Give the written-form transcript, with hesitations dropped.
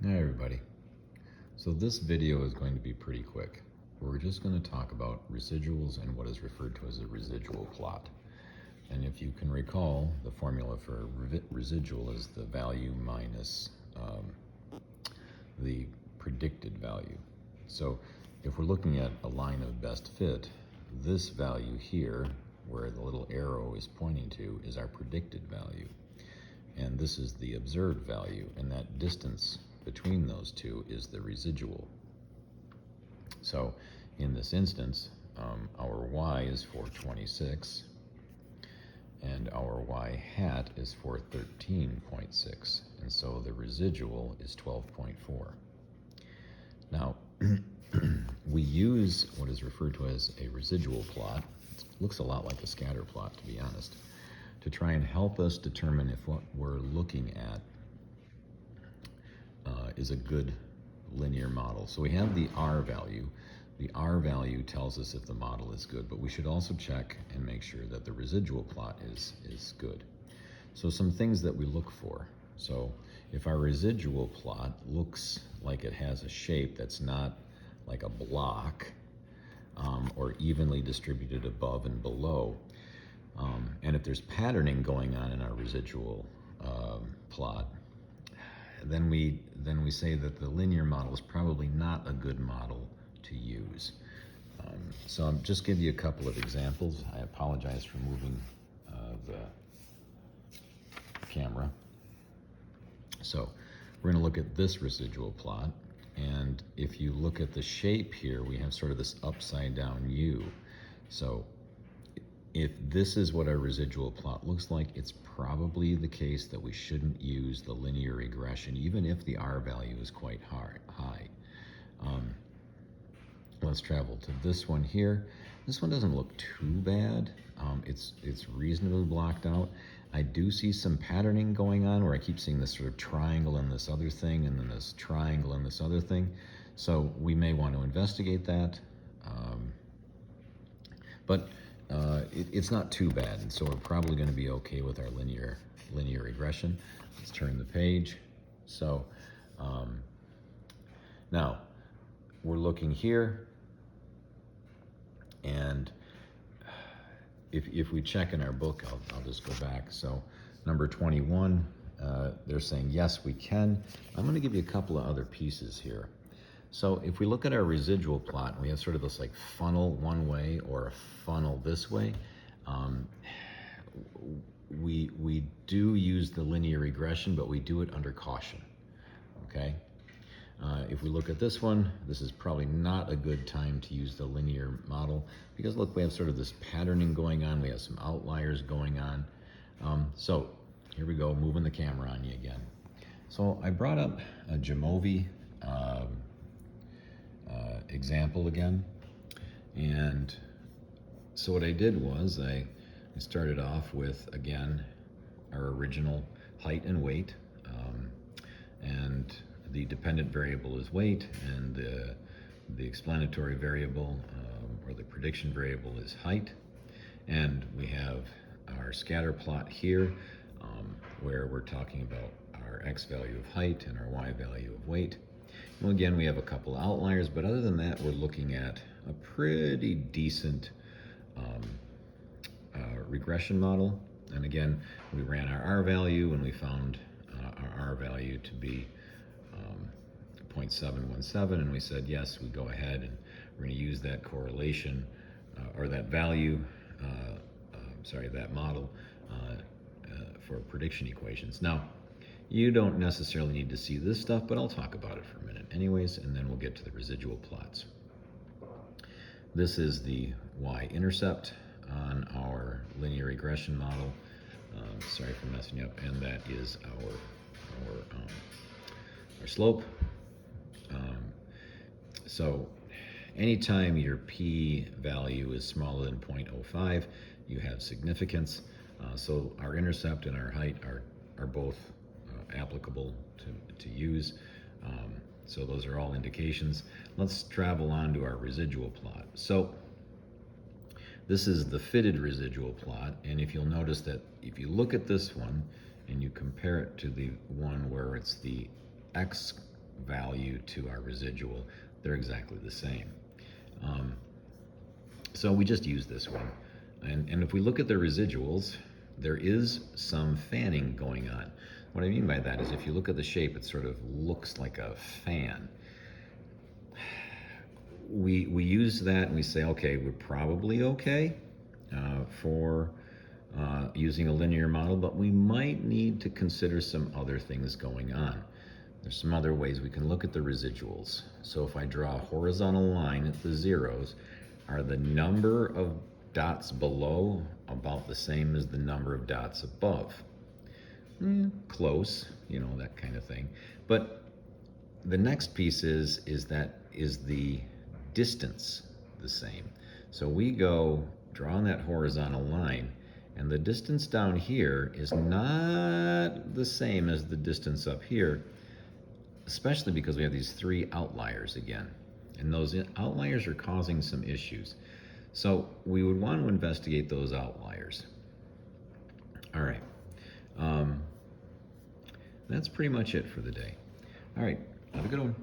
Hi everybody. So this video is going to be pretty quick. We're just going to talk about residuals and what is referred to as a residual plot. And if you can recall, the formula for residual is the value minus the predicted value. So if we're looking at a line of best fit, this value here, where the little arrow is pointing to, is our predicted value. And this is the observed value, and that distance between those two is the residual. So in this instance, our y is 426 and our y hat is 413.6, and so the residual is 12.4. Now we use what is referred to as a residual plot. It looks a lot like a scatter plot, to be honest, to try and help us determine if what we're looking at is a good linear model. So we have the R value. The R value tells us if the model is good, but we should also check and make sure that the residual plot is good. So some things that we look for. So if our residual plot looks like it has a shape that's not like a block or evenly distributed above and below, and if there's patterning going on in our residual plot, then we say that the linear model is probably not a good model to use. So I'll just give you a couple of examples. I apologize for moving the camera. So we're going to look at this residual plot, and if you look at the shape here, we have sort of this upside down U. So if this is what our residual plot looks like, it's probably the case that we shouldn't use the linear regression, even if the R value is quite high. Let's travel to this one here. This one doesn't look too bad. It's reasonably blocked out. I do see some patterning going on where I keep seeing this sort of triangle in this other thing, and then this triangle in this other thing. So we may want to investigate that. It's not too bad, and so we're probably going to be okay with our linear regression. Let's turn the page. So now we're looking here, and if we check in our book, I'll just go back. So number 21, they're saying yes, we can. I'm going to give you a couple of other pieces here. So if we look at our residual plot, and we have sort of this like funnel one way or a funnel this way, we do use the linear regression, but we do it under caution, okay? If we look at this one, this is probably not a good time to use the linear model, because look, we have sort of this patterning going on, we have some outliers going on. So here we go, moving the camera on you again. So I brought up a Jamovi example again, and so what I did was I started off with, again, our original height and weight, and the dependent variable is weight, and the explanatory variable or the prediction variable is height, and we have our scatter plot here where we're talking about our x value of height and our y value of weight. Well, again, we have a couple outliers, but other than that, we're looking at a pretty decent regression model. And again, we ran our R value, and we found our R value to be 0.717, and we said, yes, we go ahead and we're going to use that correlation or that value, that model for prediction equations. Now, you don't necessarily need to see this stuff, but I'll talk about it for a minute anyways, and then we'll get to the residual plots. This is the y-intercept on our linear regression model. Sorry for messing you up. And that is our slope. So anytime your p value is smaller than 0.05, you have significance. So our intercept and our height are both applicable to use. So those are all indications. Let's travel on to our residual plot. So this is the fitted residual plot, and if you'll notice that if you look at this one and you compare it to the one where it's the x value to our residual, they're exactly the same. So we just use this one. And if we look at the residuals, there is some fanning going on. What I mean by that is if you look at the shape, it sort of looks like a fan. We use that and we say, okay, we're probably okay for using a linear model, but we might need to consider some other things going on. There's some other ways we can look at the residuals. So if I draw a horizontal line at the zeros, are the number of dots below about the same as the number of dots above? Close, you know, that kind of thing. But the next piece is the distance the same? So we go drawing that horizontal line, and the distance down here is not the same as the distance up here, especially because we have these three outliers again. And those outliers are causing some issues. So we would want to investigate those outliers. All right. That's pretty much it for the day. All right. Have a good one.